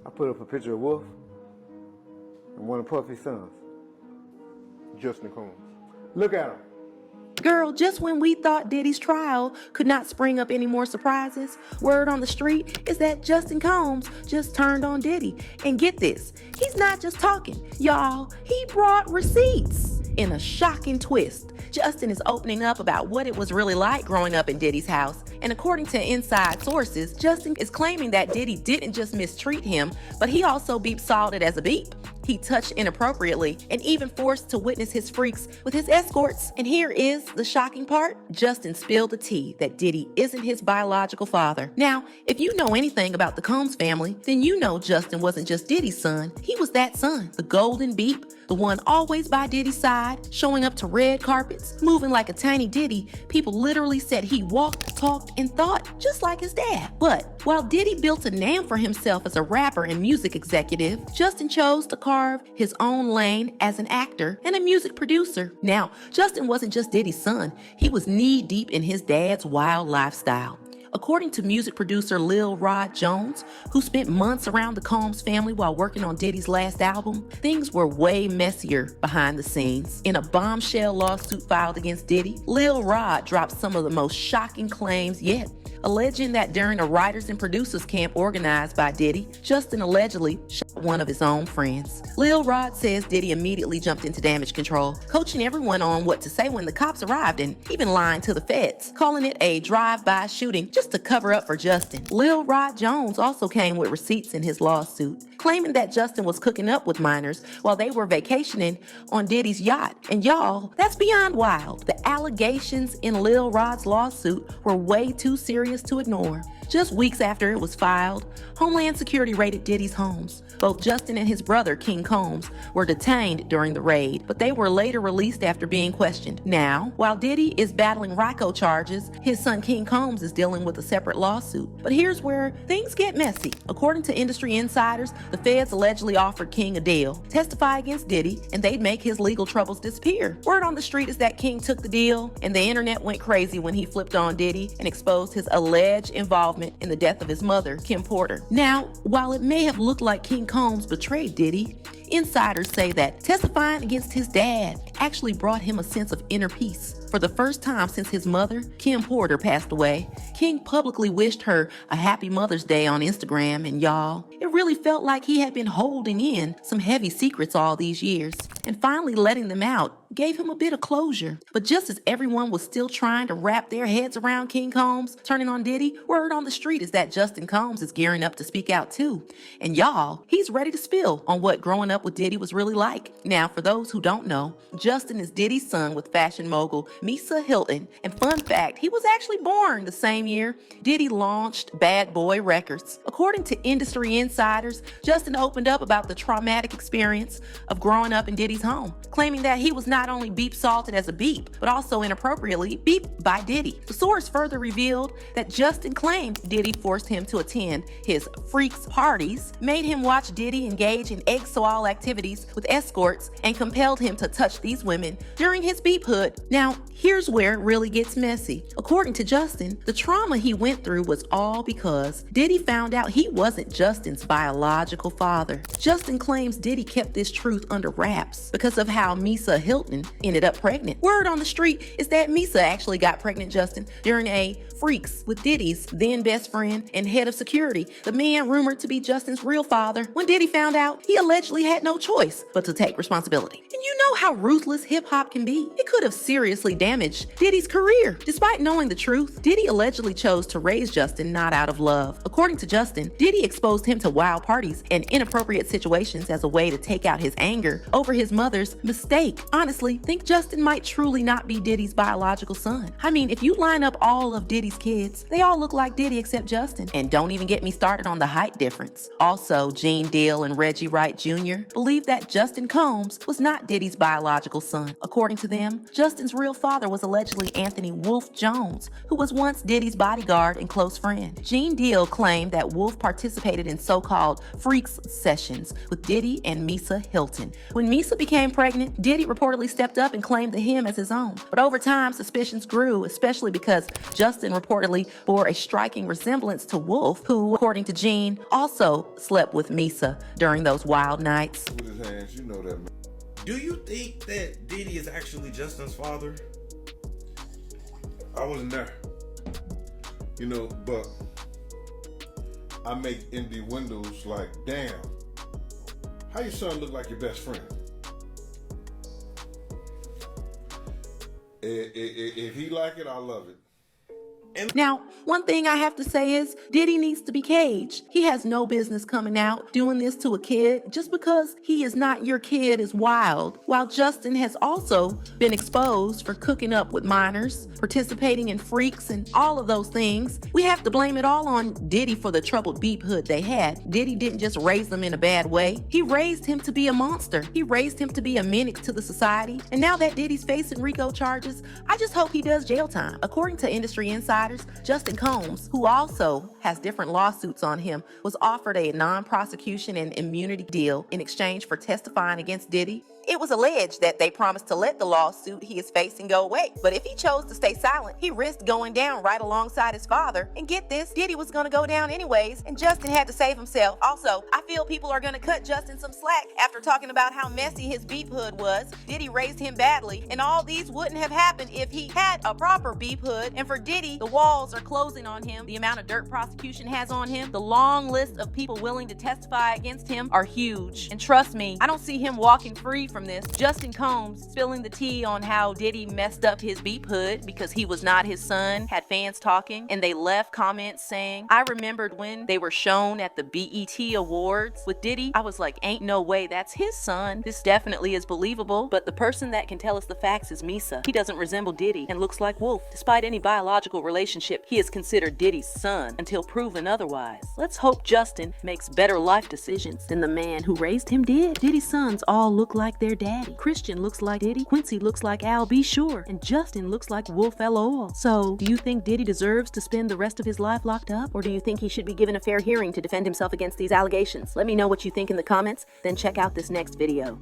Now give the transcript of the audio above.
I put up a picture of Wolf and one of Puffy's sons, Justin Combs. Look at him. Girl, just when we thought Diddy's trial could not spring up any more surprises, word on the street is that Justin Combs just turned on Diddy. And get this, he's not just talking. Y'all, he brought receipts. In a shocking twist, Justin is opening up about what it was really like growing up in Diddy's house. And according to inside sources, Justin is claiming that Diddy didn't just mistreat him, but he also beep-salted as a beep. He touched inappropriately and even forced to witness his freaks with his escorts. And here is the shocking part. Justin spilled the tea that Diddy isn't his biological father. Now, if you know anything about the Combs family, then you know Justin wasn't just Diddy's son. He was that son, the golden beep, the one always by Diddy's side, showing up to red carpets, moving like a tiny Diddy. People literally said he walked, talked, and thought just like his dad. But while Diddy built a name for himself as a rapper and music executive, Justin chose to carve his own lane as an actor and a music producer. Now, Justin wasn't just Diddy's son. He was knee-deep in his dad's wild lifestyle. According to music producer Lil Rod Jones, who spent months around the Combs family while working on Diddy's last album, things were way messier behind the scenes. In a bombshell lawsuit filed against Diddy, Lil Rod dropped some of the most shocking claims yet, alleging that during a writers and producers camp organized by Diddy, Justin allegedly shot one of his own friends. Lil Rod says Diddy immediately jumped into damage control, coaching everyone on what to say when the cops arrived and even lying to the feds, calling it a drive-by shooting just to cover up for Justin. Lil Rod Jones also came with receipts in his lawsuit, claiming that Justin was cooking up with minors while they were vacationing on Diddy's yacht. And y'all, that's beyond wild. The allegations in Lil Rod's lawsuit were way too serious to ignore. Just weeks after it was filed, Homeland Security raided Diddy's homes. Both Justin and his brother, King Combs, were detained during the raid, but they were later released after being questioned. Now, while Diddy is battling RICO charges, his son King Combs is dealing with a separate lawsuit. But here's where things get messy. According to industry insiders, the feds allegedly offered King a deal, testify against Diddy, and they'd make his legal troubles disappear. Word on the street is that King took the deal, and the internet went crazy when he flipped on Diddy and exposed his alleged involvement in the death of his mother, Kim Porter. Now, while it may have looked like King Combs betrayed Diddy, insiders say that testifying against his dad actually brought him a sense of inner peace. For the first time since his mother, Kim Porter, passed away, King publicly wished her a happy Mother's Day on Instagram, and y'all, it really felt like he had been holding in some heavy secrets all these years, and finally letting them out gave him a bit of closure. But just as everyone was still trying to wrap their heads around King Combs turning on Diddy, word on the street is that Justin Combs is gearing up to speak out too. And y'all, he's ready to spill on what growing up with Diddy was really like. Now, for those who don't know, Justin is Diddy's son with fashion mogul Misa Hilton. And fun fact, he was actually born the same year Diddy launched Bad Boy Records. According to industry insiders, Justin opened up about the traumatic experience of growing up in Diddy's home, claiming that he was not only beep-salted as a beep, but also inappropriately beeped by Diddy. The source further revealed that Justin claimed Diddy forced him to attend his freaks parties, made him watch Diddy engage in exoal activities with escorts, and compelled him to touch these women during his beephood. Now, here's where it really gets messy. According to Justin, the trauma he went through was all because Diddy found out he wasn't Justin's biological father. Justin claims Diddy kept this truth under wraps because of how Misa Hilton ended up pregnant. Word on the street is that Misa actually got pregnant Justin during a freaks with Diddy's then best friend and head of security, the man rumored to be Justin's real father. When Diddy found out, he allegedly had no choice but to take responsibility. And you know how ruthless hip-hop can be. It could have seriously damaged Diddy's career. Despite knowing the truth, Diddy allegedly chose to raise Justin not out of love. According to Justin, Diddy exposed him to wild parties and inappropriate situations as a way to take out his anger over his mother's mistake. Honestly, think Justin might truly not be Diddy's biological son. I mean, if you line up all of Diddy's kids, they all look like Diddy except Justin. And don't even get me started on the height difference. Also, Gene Deal and Reggie Wright Jr. believe that Justin Combs was not Diddy's biological son. According to them, Justin's real father was allegedly Anthony Wolf Jones, who was once Diddy's bodyguard and close friend. Gene Deal claimed that Wolf participated in so-called freaks sessions with Diddy and Misa Hilton. When Misa became pregnant, Diddy reportedly stepped up and claimed him as his own. But over time, suspicions grew, especially because Justin Justin reportedly bore a striking resemblance to Wolf, who, according to Gene, also slept with Misa during those wild nights. With his hands, you know that, man. Do you think that Diddy is actually Justin's father? I wasn't there. You know, but I make empty windows like, damn, how your son look like your best friend? If he like it, I love it. Now, one thing I have to say is Diddy needs to be caged. He has no business coming out doing this to a kid. Just because he is not your kid is wild. While Justin has also been exposed for cooking up with minors, participating in freaks, and all of those things, we have to blame it all on Diddy for the troubled beephood they had. Diddy didn't just raise them in a bad way. He raised him to be a monster. He raised him to be a menace to the society. And now that Diddy's facing RICO charges, I just hope he does jail time. According to industry insiders, Justin Combs, who also has different lawsuits on him, was offered a non-prosecution and immunity deal in exchange for testifying against Diddy. It was alleged that they promised to let the lawsuit he is facing go away, but if he chose to stay silent, he risked going down right alongside his father. And get this, Diddy was going to go down anyways, and Justin had to save himself. Also, I feel people are going to cut Justin some slack after talking about how messy his beep hood was. Diddy raised him badly, and all these wouldn't have happened if he had a proper beep hood. And for Diddy, the walls are closing on him. The amount of dirt prosecution has on him, the long list of people willing to testify against him are huge. And trust me, I don't see him walking free from this. Justin Combs spilling the tea on how Diddy messed up his beep hood because he was not his son, had fans talking, and they left comments saying, I remembered when they were shown at the BET Awards with Diddy, I was like, ain't no way that's his son. This definitely is believable, but the person that can tell us the facts is Misa. He doesn't resemble Diddy and looks like Wolf. Despite any biological relationship, he is considered Diddy's son until proven otherwise. Let's hope Justin makes better life decisions than the man who raised him did. Diddy's sons all look like their dad. Christian looks like Diddy, Quincy looks like Al B. Sure, and Justin looks like Wolf LOL. So, do you think Diddy deserves to spend the rest of his life locked up? Or do you think he should be given a fair hearing to defend himself against these allegations? Let me know what you think in the comments, then check out this next video.